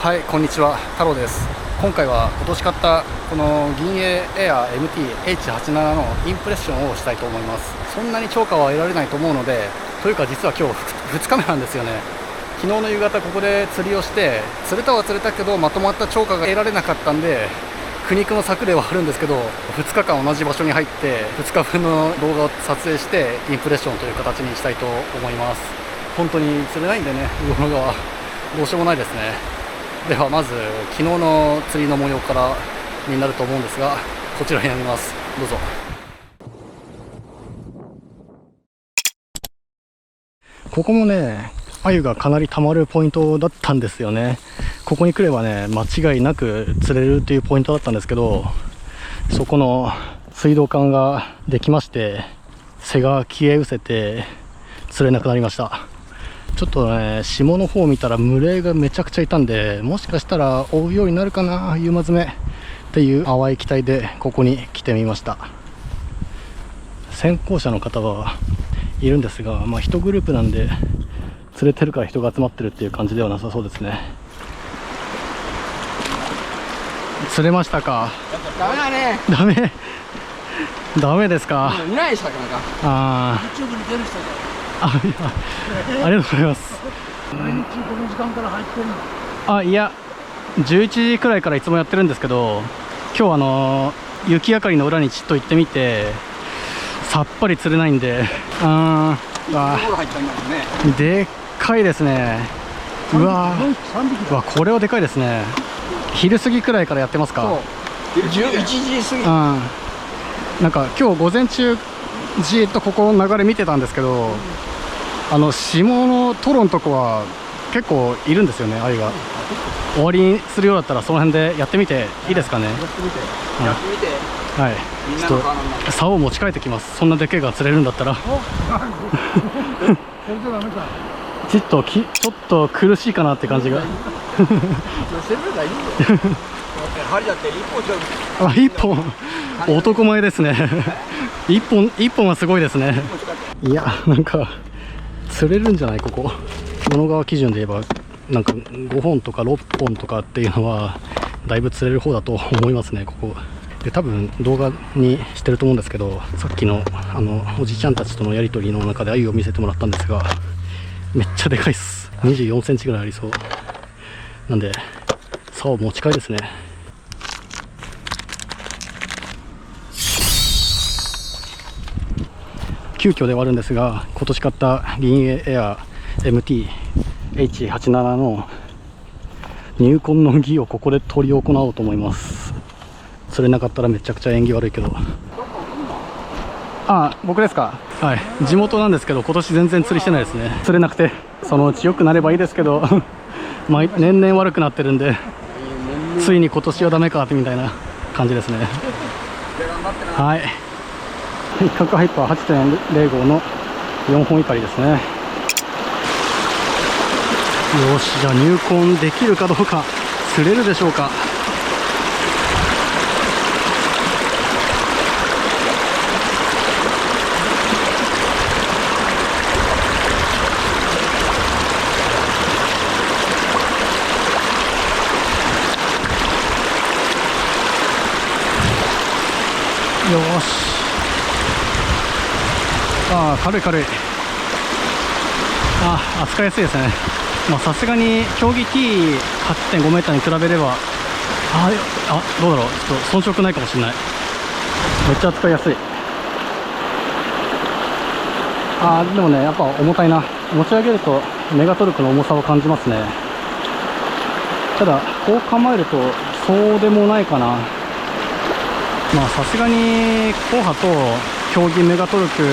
はい、こんにちは、太郎です。今回は今年買ったこの銀エア MT-H87 のインプレッションをしたいと思います。そんなに超過は得られないと思うので、というか実は今日2日目なんですよね。昨日の夕方ここで釣りをして、釣れたは釣れたけどまとまった超過が得られなかったんで、苦肉の策ではあるんですけど、2日間同じ場所に入って2日分の動画を撮影してインプレッションという形にしたいと思います。本当に釣れないんでね、魚の側どうしようもないですね。ではまず昨日の釣りの模様からになると思うんですが、こちらになります。どうぞ。ここもね、鮎がかなり溜まるポイントだったんですよね。ここに来ればね、間違いなく釣れるっていうポイントだったんですけど、そこの水道管ができまして背が消え失せて釣れなくなりました。ちょっとね、下の方見たら群れがめちゃくちゃいたんで、もしかしたら追うようになるかな、夕間詰めっていう淡い期待でここに来てみました。先行者の方はいるんですが、1グループなんで釣れてるから人が集まってるっていう感じではなさそうですね。釣れましたか？ダメだね。ダメですか？いないでしたかなんか。あ YouTube に出る人で。あ、いや、ありがとうございます。毎日この時間から入ってるの？あ、いや、11時くらいからいつもやってるんですけど、今日雪明かりの裏にちょっと行ってみてさっぱり釣れないんで、でっかいですね。うわこれはでかいですね。昼過ぎくらいからやってますか？そう11時過ぎ。なんか今日午前中じーっとここの流れ見てたんですけど、下のトロのとこは結構いるんですよね、鮎が。終わりにするようだったらその辺でやってみていいですかね？やってみて。はい、ちょっと竿を持ち替えてきます。そんなでっけえが釣れるんだったらちょっと苦しいかなって感じが一本男前ですね一本はすごいですね。いや、なんか釣れるんじゃない？ここ物川基準で言えばなんか5本とか6本とかっていうのはだいぶ釣れる方だと思いますね。ここで多分動画にしてると思うんですけど、さっきのおじちゃんたちとのやり取りの中で鮎を見せてもらったんですが、めっちゃでかいっす。24センチぐらいありそう。なんで竿持ち替えですね。急遽ではあるんですが、今年買った銀エア MT-H87 の入魂の儀をここで執り行おうと思います。釣れなかったらめちゃくちゃ縁起悪いけど。僕ですか？はい、地元なんですけど今年全然釣りしてないですね。釣れなくて、そのうち良くなればいいですけど年々悪くなってるんで、ついに今年はダメかみたいな感じですね。はい、角ハイパー 8.05 の4本怒りですね。よし、じゃあ入魂できるかどうか、釣れるでしょうか。よし、軽い。扱いやすいですね。さすがに競技 T8.5 メーターに比べればどうだろう、ちょっと遜色ないかもしれない。めっちゃ扱いやすい。でもね、やっぱ重たいな。持ち上げるとメガトルクの重さを感じますね。ただこう構えるとそうでもないかな。さすがに硬派と競技メガトルク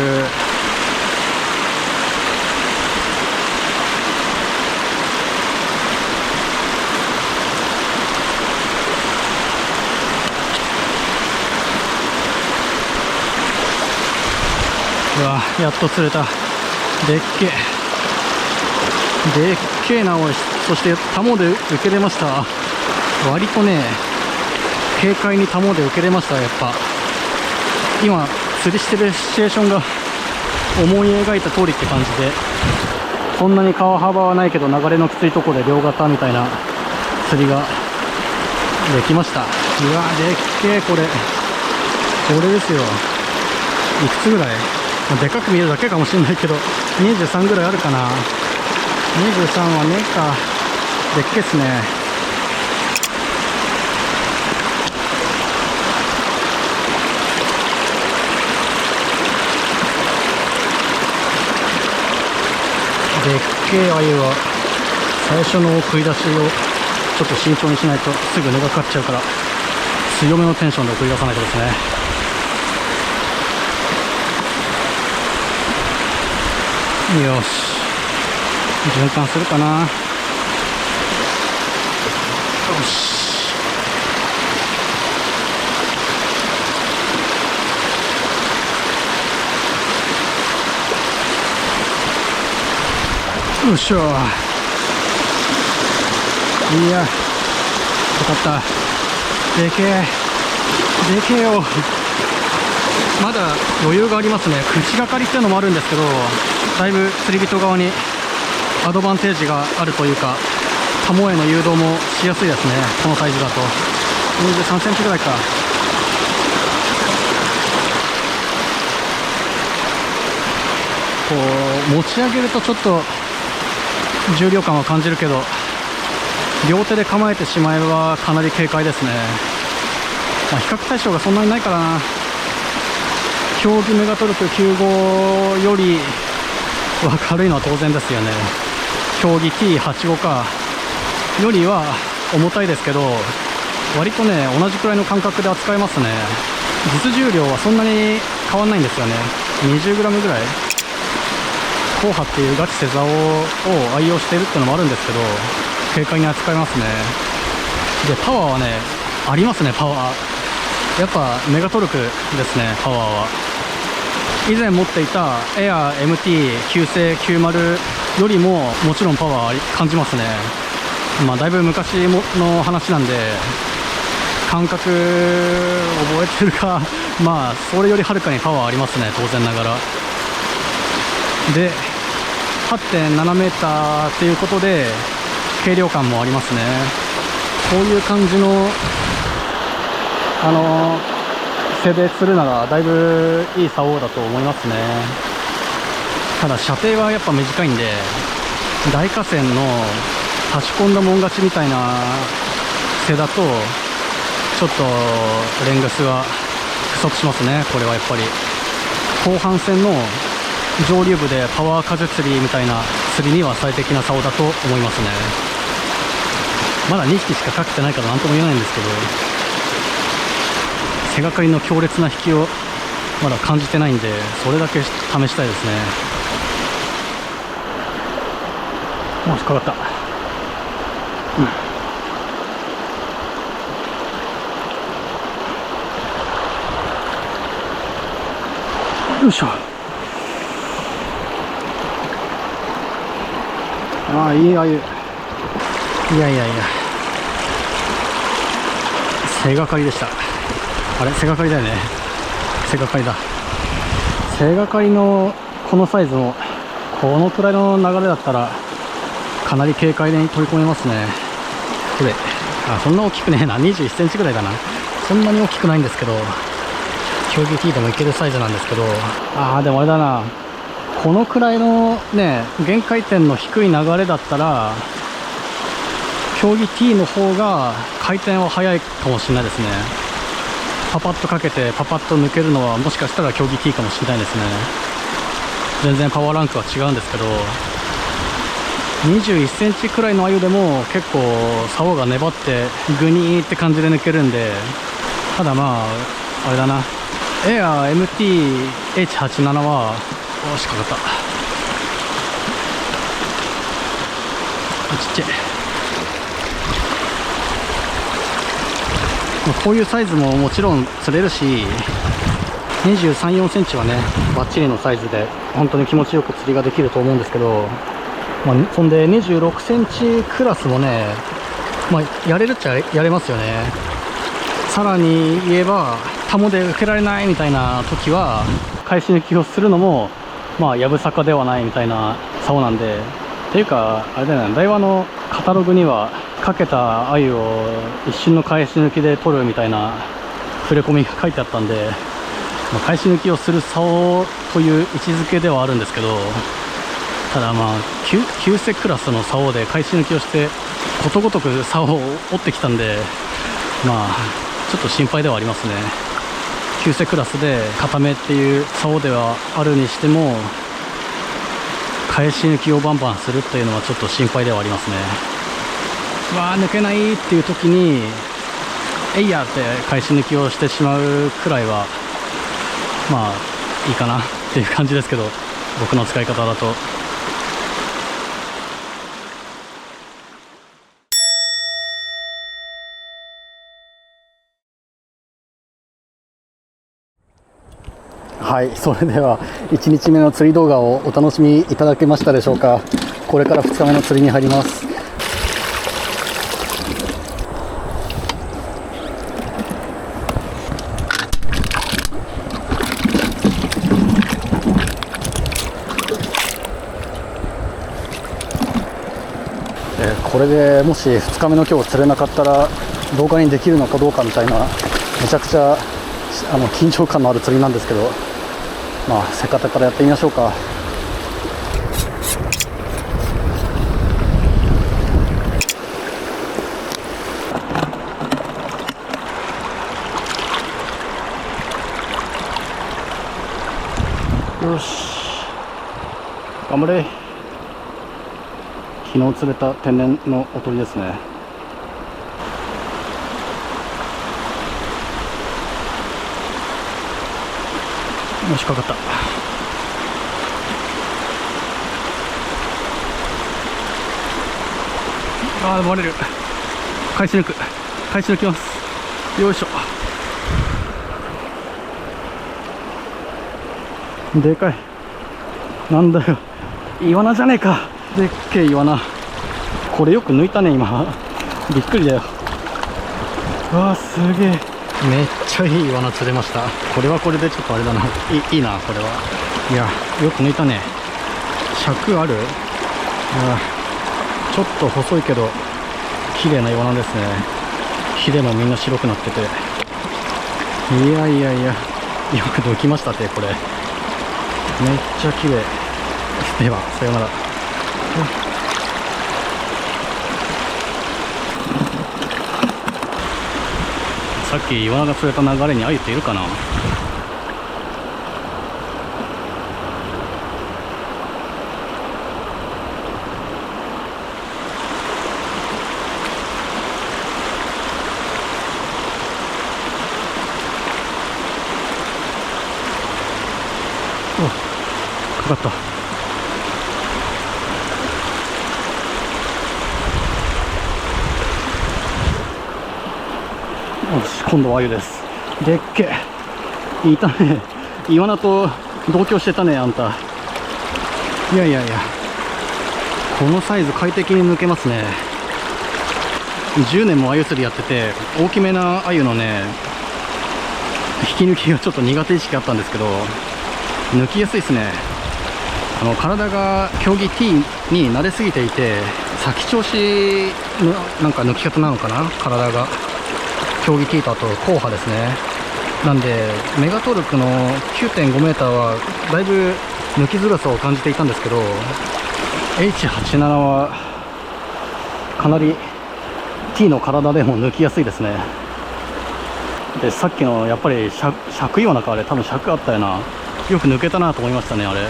やっと釣れた。でっけえな。おい、そしてタモで受けれました。割とね、軽快にタモで受けれました。やっぱ今釣りしてるシチュエーションが思い描いた通りって感じで、そんなに川幅はないけど流れのきついところで両肩みたいな釣りができました。うわでっけえ、これですよ。いくつぐらい、でかく見えるだけかもしれないけど23ぐらいあるかな。23はねえか。でっけえっすね。でっけえ鮎は最初の食い出しをちょっと慎重にしないとすぐ根がかかっちゃうから、強めのテンションで送り出さないとですね。よし、循環するかな。よし、よっしゃ。いや、よかった。でけえよ。まだ余裕がありますね。口がかりっていうのもあるんですけど、だいぶ釣り人側にアドバンテージがあるというか、カモへの誘導もしやすいですね。このサイズだと23センチぐらいか。こう持ち上げるとちょっと重量感は感じるけど、両手で構えてしまえばかなり軽快ですね。比較対象がそんなにないからな。競技メガトルク95よりは軽いのは当然ですよね。競技 T85 かよりは重たいですけど、割とね同じくらいの感覚で扱えますね。実重量はそんなに変わんないんですよね。 20g ぐらい。硬派っていうガチ勢竿を愛用しているっていうのもあるんですけど、軽快に扱いますね。でパワーはねありますね。パワーやっぱメガトルクですね。パワーは以前持っていたエア MT9090 よりももちろんパワー感じますね。だいぶ昔の話なんで感覚覚えてるかそれよりはるかにパワーありますね、当然ながら。で 8.7 メーターっていうことで軽量感もありますね。こういう感じの背で釣るならだいぶいい竿だと思いますね。ただ射程はやっぱ短いんで、大河川の差し込んだもん勝ちみたいな背だとちょっとレングスは不足しますね。これはやっぱり後半戦の上流部でパワー風釣りみたいな釣りには最適な竿だと思いますね。まだ2匹しかかけてないから何とも言えないんですけど、背がかりの強烈な引きをまだ感じてないんで、それだけ試したいですね。もしかかった、よいしょ。いいあゆ。いや背がかりでした。あれ背がかりだよね。背がかりだ。背がかりのこのサイズもこのくらいの流れだったらかなり軽快に取り込めますね。これそんな大きくねえな。21センチぐらいだな。そんなに大きくないんですけど、競技 T でもいけるサイズなんですけど、でもあれだな、このくらいのね限界点の低い流れだったら競技 T の方が回転は速いかもしれないですね。パパッとかけてパパッと抜けるのはもしかしたら競技 T かもしれないですね。全然パワーランクは違うんですけど、21センチくらいの鮎でも結構竿が粘ってグニーって感じで抜けるんで、ただあれだな、エア MT-H87 はよしかかった。ちっちゃい。こういうサイズももちろん釣れるし、23、4センチはねバッチリのサイズで本当に気持ちよく釣りができると思うんですけど、そんで26センチクラスもねやれるっちゃやれますよね。さらに言えばタモで受けられないみたいな時は返し抜きをするのもやぶさかではないみたいな竿なんで、っていうかあれだよね、ダイワのカタログにはかけた鮎を一瞬の返し抜きで取るみたいな触れ込みが書いてあったんで、返し抜きをする竿という位置づけではあるんですけど、ただ旧世クラスの竿で返し抜きをしてことごとく竿を折ってきたんで、ちょっと心配ではありますね。旧世クラスで固めっていう竿ではあるにしても、返し抜きをバンバンするっていうのはちょっと心配ではありますね。抜けないっていう時にえいやって返し抜きをしてしまうくらいはいいかなっていう感じですけど、僕の使い方だと。はい、それでは1日目の釣り動画をお楽しみいただけましたでしょうか。これから2日目の釣りに入ります。これでもし2日目の今日釣れなかったら動画にできるのかどうかみたいな、めちゃくちゃ緊張感のある釣りなんですけど、せっかくからやってみましょうか。よし、頑張れ。昨日釣れた天然のおとりですね。よし、かかった。割れる。返し抜きます。よいしょ。でかい。なんだよ、イワナじゃねえか。でっけえイワナ。これよく抜いたね今。びっくりだよ。すげえ、めっちゃいいイワナ釣れました。これはこれでちょっとあれだな、いいなこれは。いや、よく抜いたね。尺ある。ちょっと細いけど綺麗なイワナですね。ヒレもみんな白くなってて、いや、よく抜きましたって。これめっちゃ綺麗。ではさようなら。さっきイワナが釣れた流れにアユっているかな。かかった。よし、今度はアユです。でっけえ、いたね。イワナと同居してたね、あんた。いや、このサイズ快適に抜けますね。10年もアユ釣りやってて、大きめなアユのね、引き抜きがちょっと苦手意識あったんですけど、抜きやすいですね。体が競技 T に慣れすぎていて、先調子のなんか抜き方なのかな、体が。競技 T とあと後派ですね。なんでメガトルクの 9.5m はだいぶ抜きづらさを感じていたんですけど、 H87 はかなり T の体でも抜きやすいですね。で、さっきのやっぱり尺イワナか、あれ多分尺あったよな。よく抜けたなと思いましたね、あれ。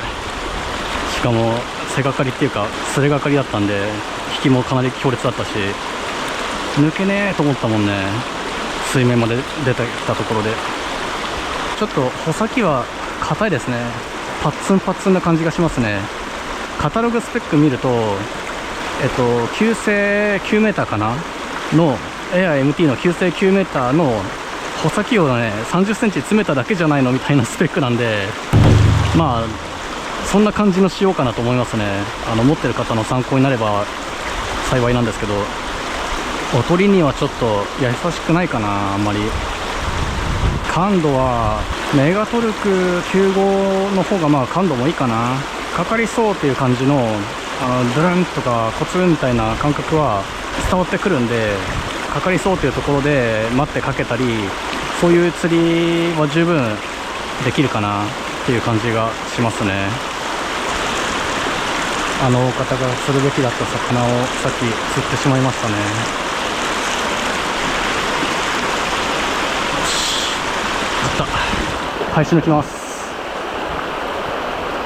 しかも背がかりっていうかすれがかりだったんで、引きもかなり強烈だったし、抜けねえと思ったもんね。水面まで出てきたところで。ちょっと穂先は硬いですね。パッツンパッツンな感じがしますね。カタログスペック見ると、旧製 9m かなのエア MT の旧製 9m の穂先をね30センチ詰めただけじゃないのみたいなスペックなんで、そんな感じのしようかなと思いますね。持ってる方の参考になれば幸いなんですけど、おとりにはちょっと優しくないかな。あんまり感度はメガトルク95の方が感度もいいかな。かかりそうっていう感じのドゥルンとかコツンみたいな感覚は伝わってくるんで、かかりそうというところで待ってかけたり、そういう釣りは十分できるかなっていう感じがしますね。あのお方が釣るべきだった魚をさっき釣ってしまいましたね。あった。配信抜きます。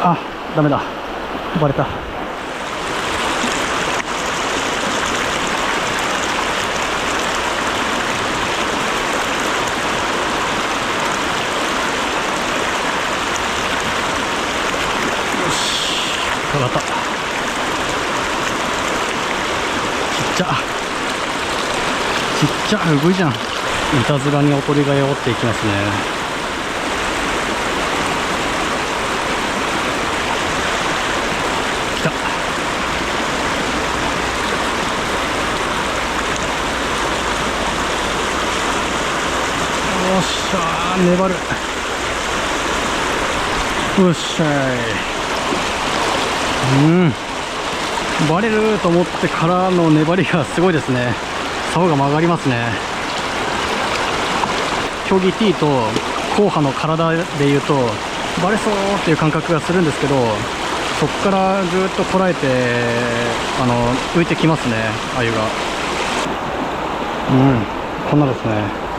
あ、ダメだ、バレた。よし、上がった。ちっちゃちっちゃ、うぐいじゃん。いたずらにおとりが弱っていきますね。来た。よっしゃー、粘る。よっしゃい。バレると思ってからの粘りがすごいですね。竿が曲がりますね。競技 T と後派の体でいうとバレそうっていう感覚がするんですけど、そこからぐーっとこらえて浮いてきますね、鮎が。こんなですね。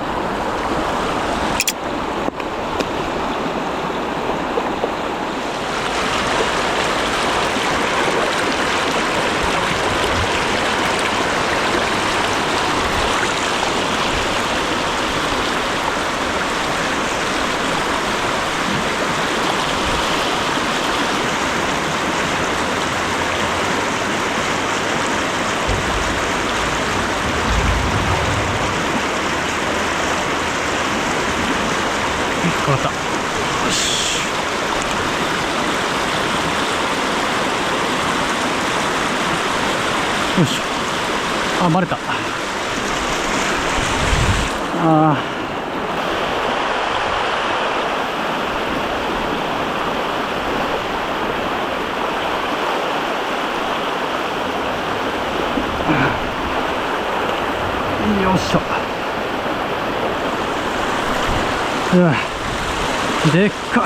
かかった。よし。よし。あ、バレた。あー。よっしょ。でっか。う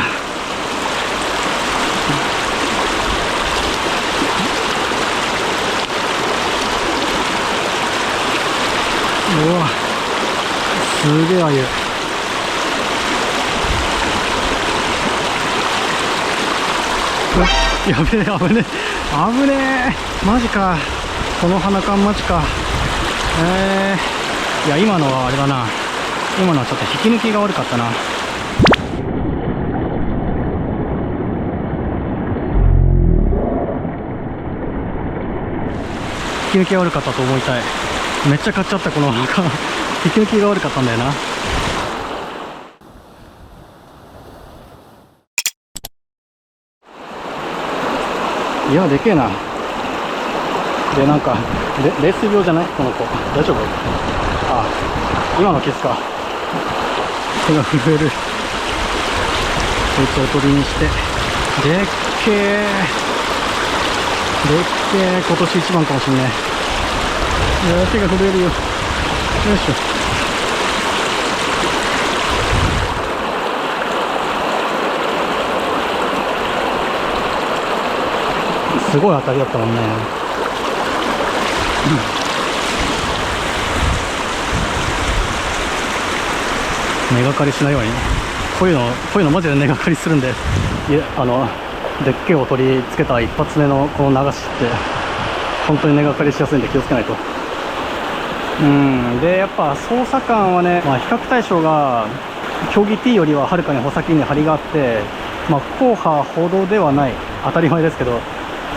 わ、すげえ鮎。やべえ、危ねえ、危ねえ、マジか。この花缶マジか。いや、今のはあれだな。今のはちょっと引き抜きが悪かったな。引き抜きが悪かったと思いたい。めっちゃ買っちゃった。このなんか引き抜きが悪かったんだよな。いや、でけえな。で、なんか冷水病じゃないこの子。大丈夫？あ、今のキスか。手が震える。こいつをおとりにして。でっけえ、でっけえ。今年一番かもしんねえ。手が震えるよ。よいしょ。すごい当たりだったもんね。根がかりしないように。こういうのマジで根がかりするんで、でっけえおとりつけた一発目のこの流しって本当に根がかりしやすいんで気をつけないと。で、やっぱ操作感はね、比較対象が競技 T よりははるかに穂先に張りがあって、硬派ほどではない、当たり前ですけど。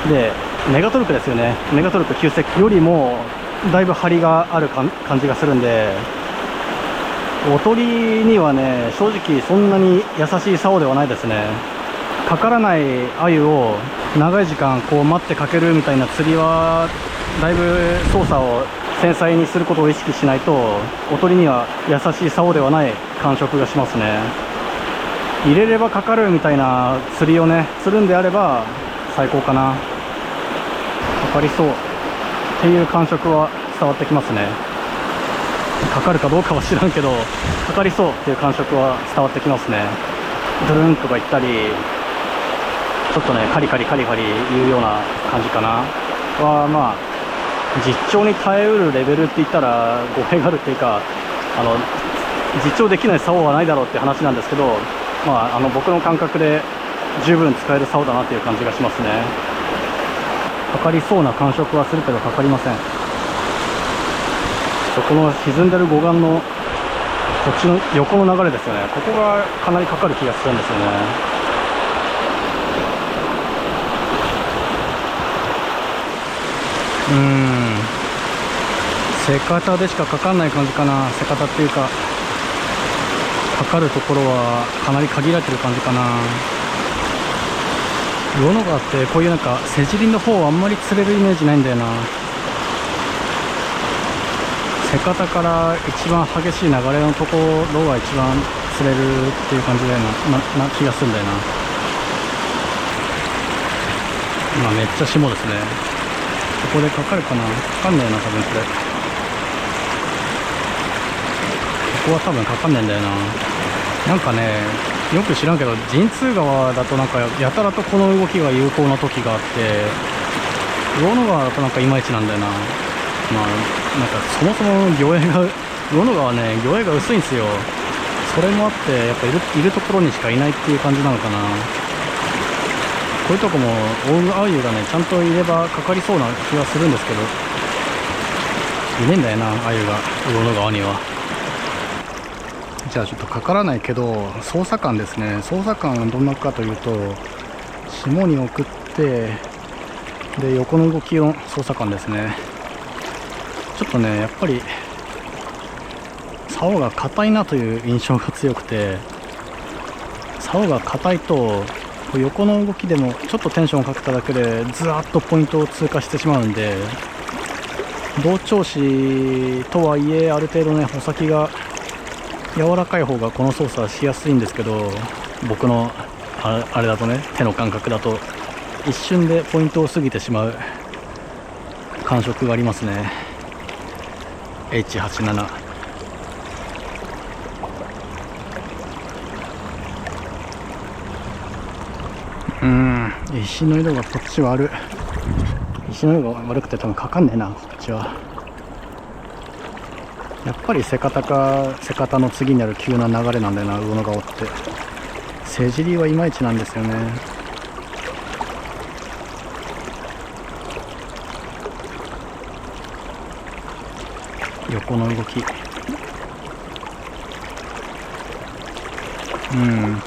で、メガトルクですよね。メガトルク9隻よりもだいぶ張りがある感じがするんで、おとりにはね、正直そんなに優しい竿ではないですね。かからない鮎を長い時間こう待ってかけるみたいな釣りは、だいぶ操作を繊細にすることを意識しないと、おとりには優しい竿ではない感触がしますね。入れればかかるみたいな釣りをね、するんであれば最高かな。かかりそうっていう感触は伝わってきますね。かかるかどうかは知らんけど、かかりそうっていう感触は伝わってきますね。ドゥルンとか言ったり、ちょっとねカリカリカリカリ言うような感じかなは、まあ実調に耐えうるレベルって言ったら語弊があるっていうか、実調できない竿はないだろうって話なんですけど、まあ僕の感覚で十分使える竿だなっていう感じがしますね。かかりそうな感触はするけどかかりません。この沈んでる護岸のこっちの横の流れですよね、ここがかなりかかる気がするんですよね。セカタでしかかかんない感じかな。セカタっていうか、かかるところはかなり限られてる感じかな。魚の川ってこういうなんか背尻の方はあんまり釣れるイメージないんだよな。セカタから一番激しい流れのところが一番釣れるっていう感じだよな気がするんだよな。今めっちゃ霜ですね。ここでかかるかな、かかんねえな多分これ。ここは多分かかんねえんだよな。なんかね、よく知らんけど神通川だとなんかやたらとこの動きが有効な時があって、魚の川だとなんかいまいちなんだよな。まあなんかそもそも魚の川ね、魚影が薄いんですよ。それもあってやっぱいるところにしかいないっていう感じなのかな。こういうとこもオウムアユがねちゃんといればかかりそうな気はするんですけど、いねえんだよなアユが魚の川には。じゃあちょっとかからないけど操作感ですね。操作感どんなかというと、霜に送ってで横の動きの操作感ですね。ちょっとねやっぱり竿が硬いなという印象が強くて、竿が硬いと横の動きでもちょっとテンションをかけただけでずわっとポイントを通過してしまうんで、同調子とはいえある程度ね穂先が柔らかい方がこの操作はしやすいんですけど、僕のあれだとね、手の感覚だと一瞬でポイントを過ぎてしまう感触がありますね。 H87。石の色がこっち悪い。石の色が悪くて多分かかんねえなこっちは。やっぱりセカタの次にある急な流れなんだよな魚の顔って。背尻はいまいちなんですよね。横の動き、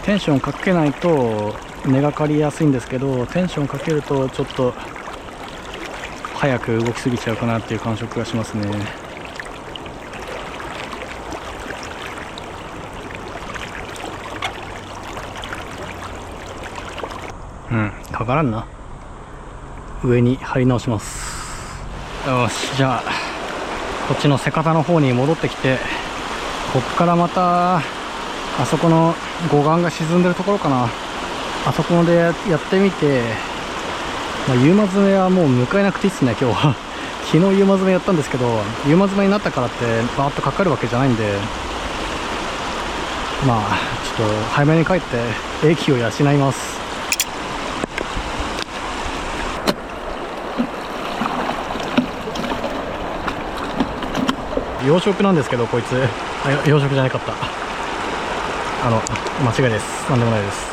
テンションかけないと根がかりやすいんですけど、テンションかけるとちょっと早く動きすぎちゃうかなっていう感触がしますね。かからんな。上に張り直します。よし、じゃあこっちのセカタの方に戻ってきて、こっからまたあそこの護岸が沈んでるところかな、あそこでやってみて、ユーマ詰めはもう迎えなくていいっすね今日は。昨日ユーマ詰めやったんですけど、ユーマ詰めになったからってバーッとかかるわけじゃないんで、まあちょっと早めに帰って英気を養います。養殖なんですけど、こいつ養殖じゃなかった、間違いです。なんでもないです。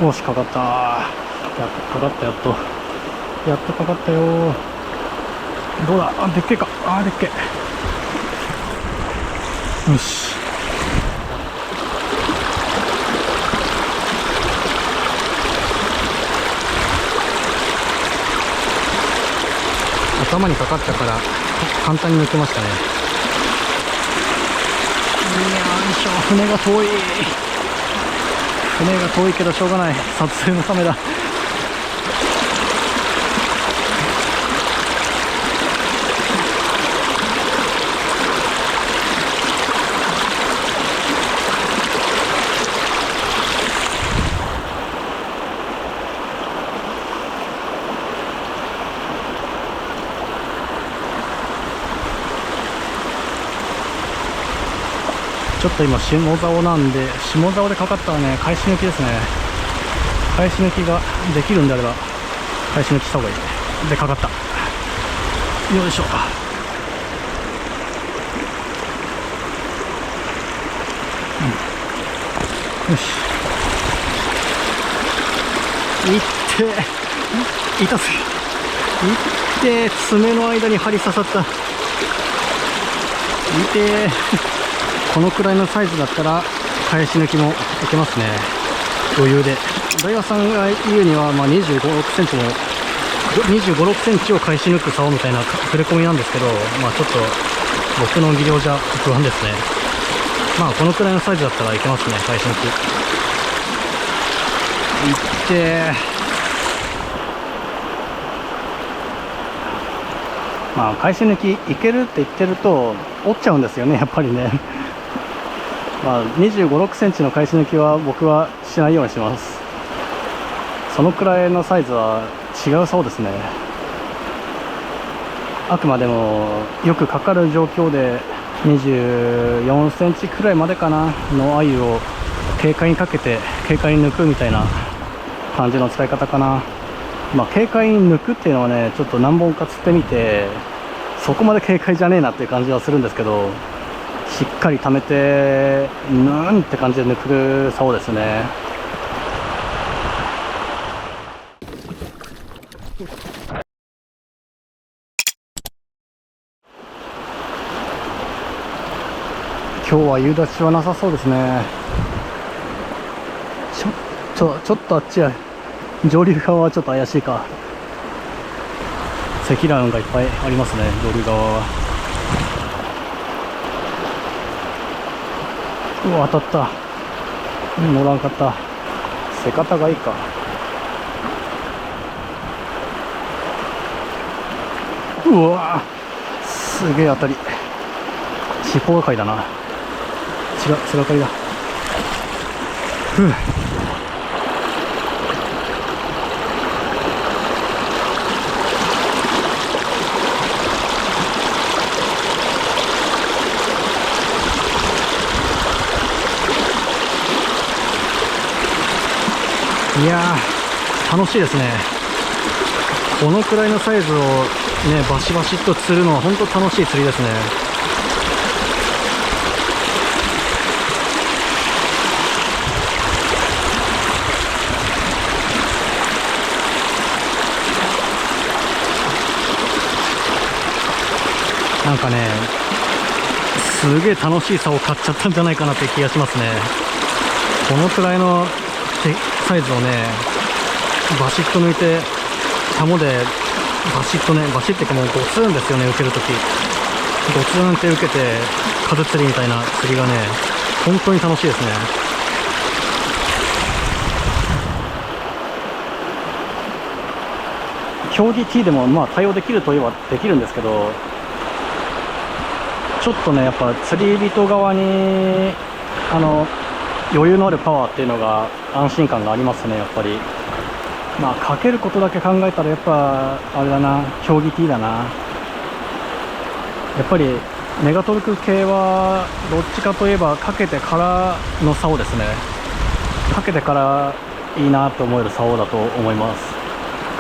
おし、かかった。やっとかかった。やっとかかったよ。どうだ、でっけえか。でっけえ。よし、頭にかかったから簡単に抜けましたね。よいしょ、船が遠いけどしょうがない、撮影のためだ。ちょっと今下竿なんで、下竿でかかったらね、返し抜きですね。返し抜きができるんであれば返し抜きした方がいい。で、かかった。よいしょ。よし。いって痛すぎ。いって爪の間に針刺さった。いてこのくらいのサイズだったら返し抜きもいけますね、余裕で。ダイワさんが言うには、25、6センチも25、6センチを返し抜く竿みたいな触れ込みなんですけど、ちょっと僕の技量じゃ不安ですね。このくらいのサイズだったらいけますね、返し抜き。いって返し抜きいけるって言ってると折っちゃうんですよね、やっぱりね。25、6センチの返し抜きは僕はしないようにします。そのくらいのサイズは違うそうですね。あくまでもよくかかる状況で24センチくらいまでかなの鮎を軽快にかけて軽快に抜くみたいな感じの使い方かな。軽快に抜くっていうのはね、ちょっと何本か釣ってみてそこまで軽快じゃねえなっていう感じはするんですけど、しっかり溜めてヌーンって感じで抜く竿ですね。今日は夕立ちはなさそうですね。ちょっとあっちや上流側はちょっと怪しいか。積乱雲がいっぱいありますね、上流側は。うわ、当たった。乗らんかった。瀬方がいいか。うわ、すげえ当たり。尻尾がかりだな。違う、背がかりだ。いやー、楽しいですね。このくらいのサイズをね、バシバシっと釣るのは本当楽しい釣りですね。なんかね、すげえ楽しい竿を買っちゃったんじゃないかなって気がしますね。このくらいのサイズをね、バシッと抜いて、タモでバシッとね、バシッってかもうゴツンですよね、受けるとき。ゴツンって受けて、風釣りみたいな釣りがね、本当に楽しいですね。競技 T でも対応できるといえばできるんですけど、ちょっとね、やっぱ釣り人側に余裕のあるパワーっていうのが安心感がありますね、やっぱり。かけることだけ考えたらやっぱあれだな、競技 T だな。やっぱりメガトルク系はどっちかといえばかけてからの竿ですね。かけてからいいなと思える竿だと思います。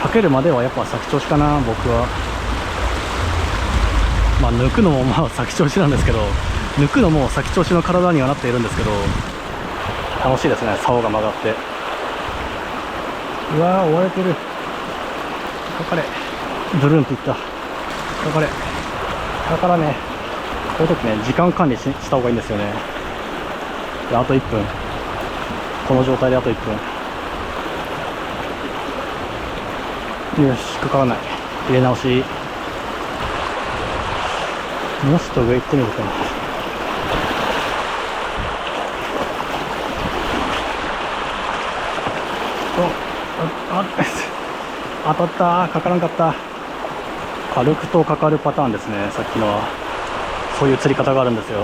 かけるまではやっぱ先調子かな、僕は。抜くのも先調子なんですけど、抜くのも先調子の体にはなっているんですけど、楽しいですね、竿が曲がって。うわー、追われてる。かかれ。ブルーンっていった。かかれ。だからね、こういう時ね、時間管理した方がいいんですよね。あと1分。この状態であと1分。よし、かからない。入れ直し。もうちょっと上行ってみるかな。当たった。かからんかった。軽くとかかるパターンですね、さっきのは。そういう釣り方があるんですよ。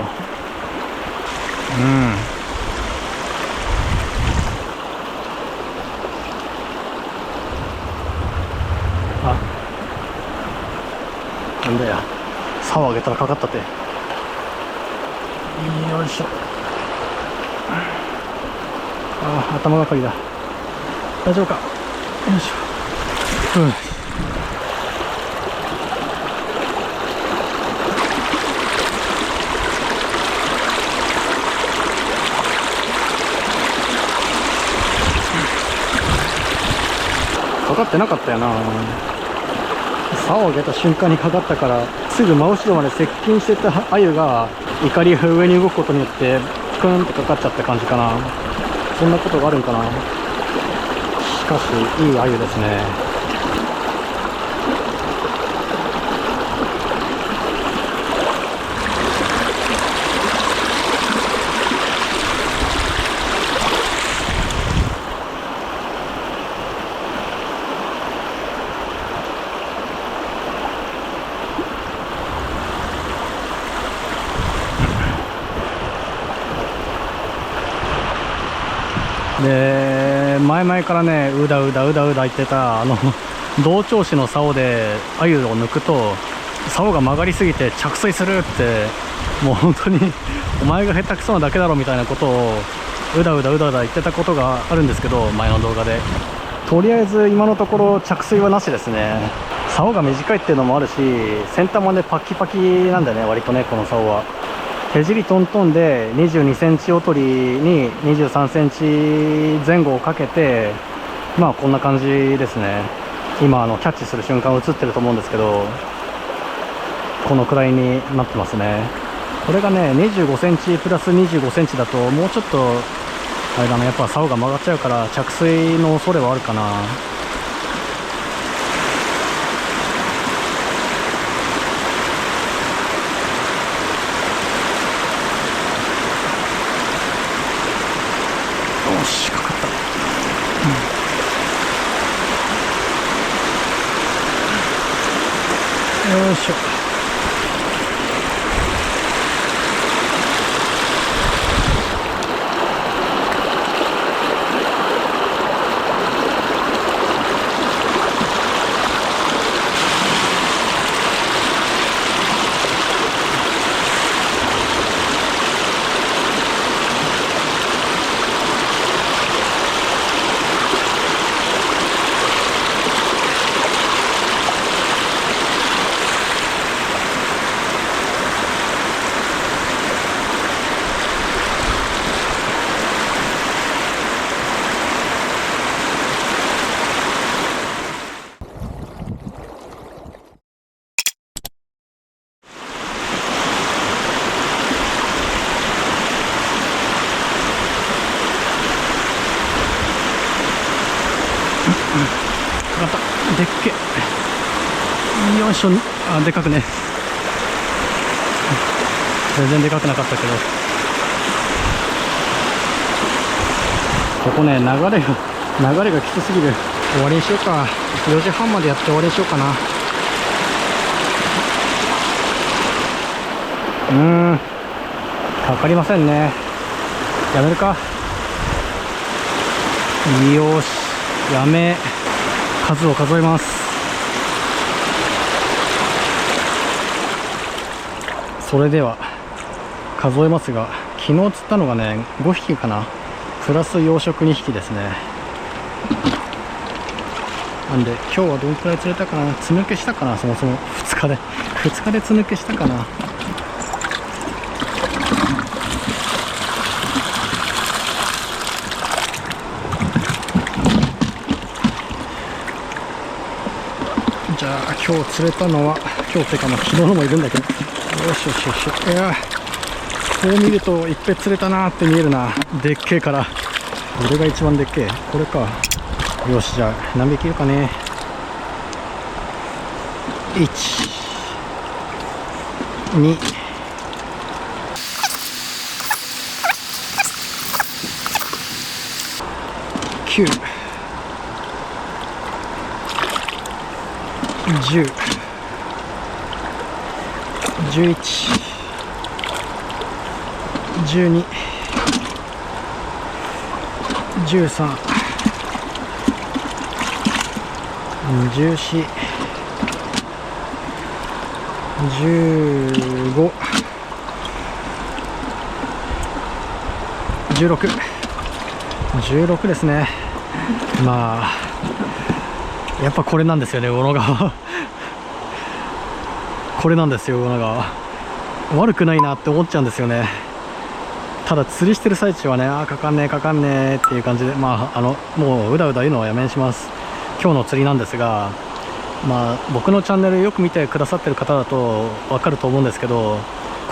なんだよ、竿上げたらかかったって。よいしょ。ああ、頭がかりだ。大丈夫か。よいしょ。かかってなかったよな。竿を上げた瞬間にかかったから、すぐ真後ろまで接近してた鮎が怒りが上に動くことによってクーンってかかっちゃった感じかな。そんなことがあるんかな。しかしいい鮎ですね。で、前々からね、うだうだ言ってた同調子の竿で鮎を抜くと竿が曲がりすぎて着水するって、もう本当にお前が下手くそなだけだろみたいなことをうだうだ言ってたことがあるんですけど、前の動画で。とりあえず今のところ着水はなしですね。竿が短いっていうのもあるし、先端までパキパキなんだよね、割とね、この竿は。手尻トントンで22センチおとりに23センチ前後をかけて、まあこんな感じですね。今キャッチする瞬間映ってると思うんですけど、このくらいになってますね。これがね25センチプラス25センチだともうちょっとあれだな、やっぱ竿が曲がっちゃうから着水の恐れはあるかな。よし、かかった。よいしょ。でっけ。よいしょ。あ、でかくね。全然でかくなかったけど、ここね、流れがきつすぎる。終わりにしようか。4時半までやって終わりにしようかな。かかりませんね。やめるか。よし、やめ。数を数えます。それでは数えますが、昨日釣ったのがね5匹かな、プラス養殖2匹ですね。なんで今日はどんくらい釣れたかな。つ抜けしたかな。そもそも2日でつ抜けしたかな。じゃあ今日釣れたのは、今日っていうか昨日のもいるんだけど、よしよしよし。いや、こう見るといっぺん釣れたなーって見えるな。でっけえから。どれが一番でっけえ。これか。よし、じゃあ何匹いるかね。1、2、9、10、11、12、13、14、15、16、17、18、19、20、21、22、23、24、25、26、27、28、29、30、31、32、33、34、35、36、37、38、39、40、41、42、43、44、45、16ですね。まあやっぱこれなんですよね、魚野川これなんですよ、魚野川。悪くないなって思っちゃうんですよね。ただ釣りしてる最中はね、かかんねえかかんねえっていう感じで、もううだうだ言うのはやめにします。今日の釣りなんですが、僕のチャンネルよく見てくださってる方だと分かると思うんですけど、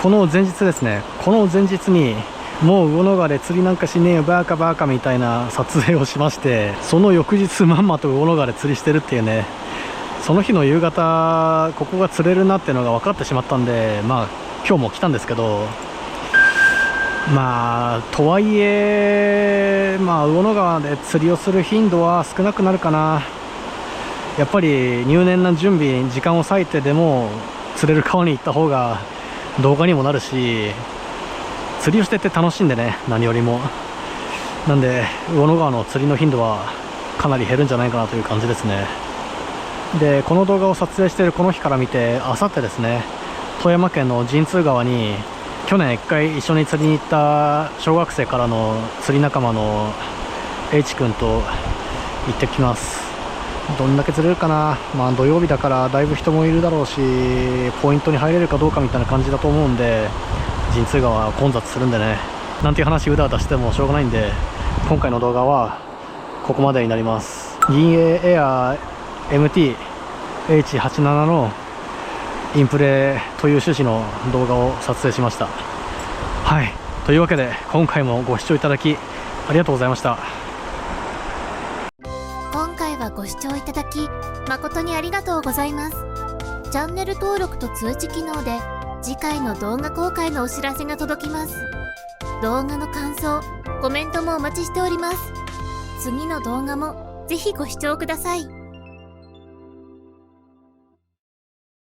この前日ですね、この前日にもう魚野川で釣りなんかしねえよバカバカみたいな撮影をしまして、その翌日まんまと魚野川で釣りしてるっていうね。その日の夕方ここが釣れるなっていうのが分かってしまったんで、今日も来たんですけど、とはいえ魚野川で釣りをする頻度は少なくなるかな。やっぱり入念な準備、時間を割いてでも釣れる川に行った方が動画にもなるし、釣りをしてて楽しいんでね、何よりも。なんで魚野川の釣りの頻度はかなり減るんじゃないかなという感じですね。でこの動画を撮影しているこの日から見て、あさってですね、富山県の神通川に去年1回一緒に釣りに行った小学生からの釣り仲間の H 君と行ってきます。どんだけ釣れるかな。土曜日だからだいぶ人もいるだろうし、ポイントに入れるかどうかみたいな感じだと思うんで、神通川は混雑するんでね、なんていう話うだうだしてもしょうがないんで、今回の動画はここまでになります。銀エエア MT-H87 のインプレという趣旨の動画を撮影しました。はい、というわけで今回もご視聴いただきありがとうございました。今回はご視聴いただき誠にありがとうございます。チャンネル登録と通知機能で次回の動画公開のお知らせが届きます。動画の感想、コメントもお待ちしております。次の動画もぜひご視聴ください。